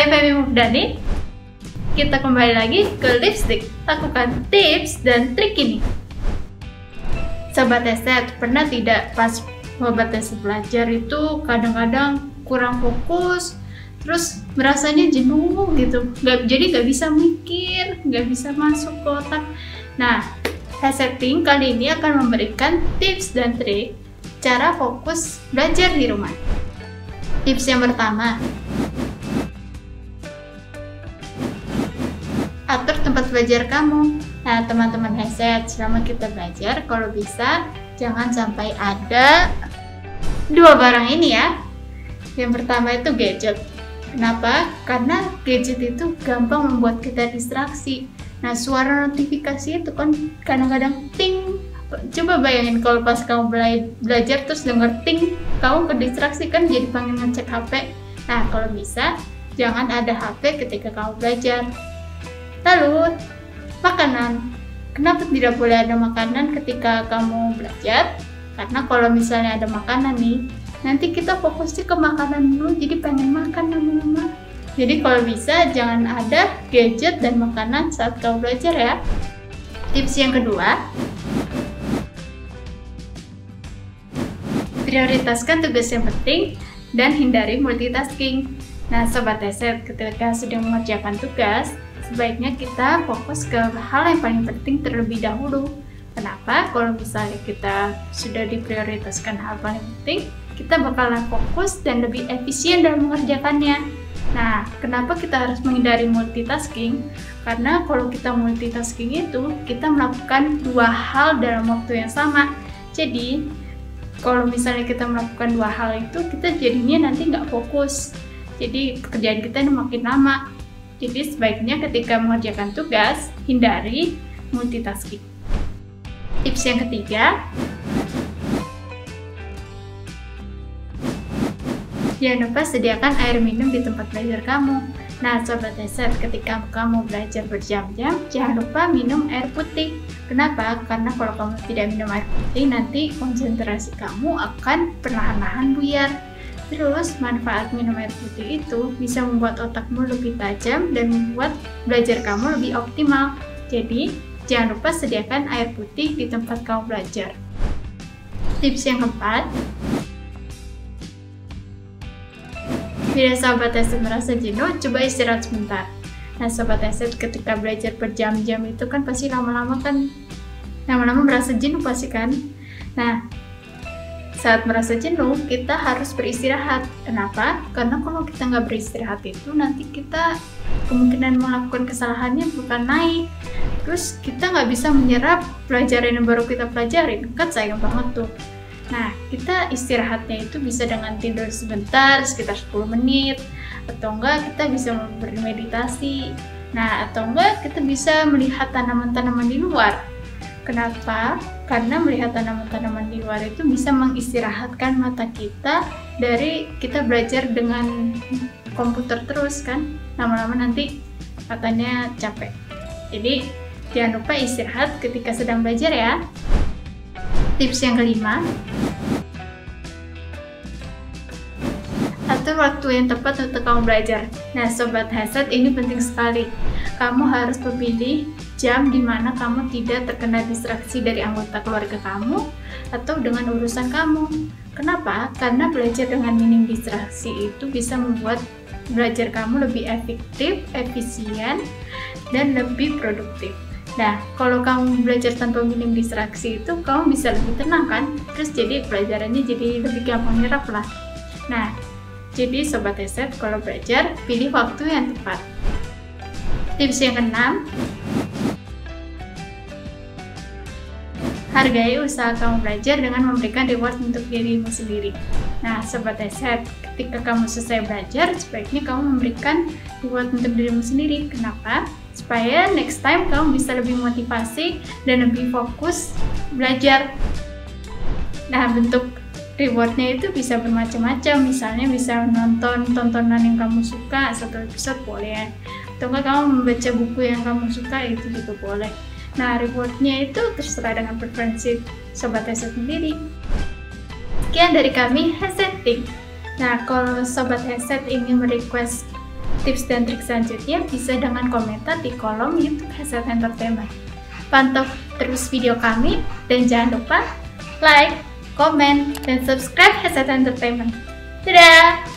Hai Femi Mufdani, kita kembali lagi ke lipstick. Lakukan tips dan trik ini. Sobat Eset, pernah tidak pas Sobat Eset belajar itu kadang-kadang kurang fokus, terus merasanya jenuh gitu, jadi nggak bisa mikir, nggak bisa masuk ke otak. Nah, Esetting kali ini akan memberikan tips dan trik cara fokus belajar di rumah. Tips yang pertama, atur tempat belajar kamu. Nah, teman-teman headset, selama kita belajar, kalau bisa jangan sampai ada dua barang ini ya. Yang pertama itu gadget. Kenapa? Karena gadget itu gampang membuat kita distraksi. Nah, suara notifikasi itu kan kadang-kadang ting. Coba bayangin kalau pas kamu belajar terus denger ting, kamu kedistraksi kan, jadi pengen ngecek HP. Nah, kalau bisa jangan ada HP ketika kamu belajar. Lalu, makanan. Kenapa tidak boleh ada makanan ketika kamu belajar? Karena kalau misalnya ada makanan nih, nanti kita fokusnya ke makanan dulu, jadi pengen makan lama-lama. Jadi kalau bisa jangan ada gadget dan makanan saat kamu belajar ya. Tips yang kedua, prioritaskan tugas yang penting dan hindari multitasking. Nah, Sobat Eset, ketika sedang mengerjakan tugas, sebaiknya kita fokus ke hal yang paling penting terlebih dahulu. Kenapa? Kalau misalnya kita sudah diprioritaskan hal paling penting, kita bakalan fokus dan lebih efisien dalam mengerjakannya. Nah, kenapa kita harus menghindari multitasking? Karena kalau kita multitasking itu, kita melakukan dua hal dalam waktu yang sama. Jadi, kalau misalnya kita melakukan dua hal itu, kita jadinya nanti nggak fokus. Jadi, pekerjaan kita makin lama. Jadi sebaiknya ketika mengerjakan tugas, hindari multitasking. Tips yang ketiga, jangan lupa sediakan air minum di tempat belajar kamu. Nah, Sobat Eset, ketika kamu belajar berjam-jam, jangan lupa minum air putih. Kenapa? Karena kalau kamu tidak minum air putih, nanti konsentrasi kamu akan perlahan-lahan buyar. Terus, manfaat minum air putih itu bisa membuat otakmu lebih tajam dan membuat belajar kamu lebih optimal. Jadi, jangan lupa sediakan air putih di tempat kamu belajar. Tips yang keempat, bila Sobat Eset merasa jenuh, coba istirahat sebentar. Nah, Sobat Eset, ketika belajar berjam-jam itu kan pasti lama-lama merasa jenuh pasti kan. Nah, saat merasa jenuh, kita harus beristirahat. Kenapa? Karena kalau kita nggak beristirahat itu, nanti kita kemungkinan melakukan kesalahannya bukan naik. Terus kita nggak bisa menyerap pelajaran yang baru kita pelajarin. Kan sayang banget tuh. Nah, kita istirahatnya itu bisa dengan tidur sebentar, sekitar 10 menit. Atau enggak, kita bisa bermeditasi. Nah, atau enggak, kita bisa melihat tanaman-tanaman di luar. Kenapa? Karena melihat tanaman-tanaman di luar itu bisa mengistirahatkan mata kita dari kita belajar dengan komputer terus kan. Lama-lama nanti matanya capek. Jadi jangan lupa istirahat ketika sedang belajar ya. Tips yang kelima, atur waktu yang tepat untuk kamu belajar. Nah, Sobat Headset, ini penting sekali. Kamu harus memilih jam di mana kamu tidak terkena distraksi dari anggota keluarga kamu atau dengan urusan kamu. Kenapa? Karena belajar dengan minim distraksi itu bisa membuat belajar kamu lebih efektif, efisien, dan lebih produktif. Nah, kalau kamu belajar tanpa minim distraksi itu, kamu bisa lebih tenang kan? Terus jadi pelajarannya jadi lebih gampang nyerap lah. Nah, jadi Sobat Eset, kalau belajar, pilih waktu yang tepat. Tips yang keenam, hargai usaha kamu belajar dengan memberikan reward untuk dirimu sendiri. Nah, Sobat Eset, ketika kamu selesai belajar, sebaiknya kamu memberikan reward untuk dirimu sendiri. Kenapa? Supaya next time kamu bisa lebih motivasi dan lebih fokus belajar. Nah, bentuk rewardnya itu bisa bermacam-macam. Misalnya bisa nonton tontonan yang kamu suka, satu episode boleh. Atau enggak kamu membaca buku yang kamu suka, itu juga boleh. Nah, rewardnya itu terserah dengan preferensi Sobat Headset sendiri. Sekian dari kami, Headsetting. Nah, kalau Sobat Headset ingin merequest tips dan trik selanjutnya bisa dengan komentar di kolom YouTube Headset Entertainment. Pantau terus video kami dan jangan lupa like, komen, dan subscribe Headset Entertainment. Dadah!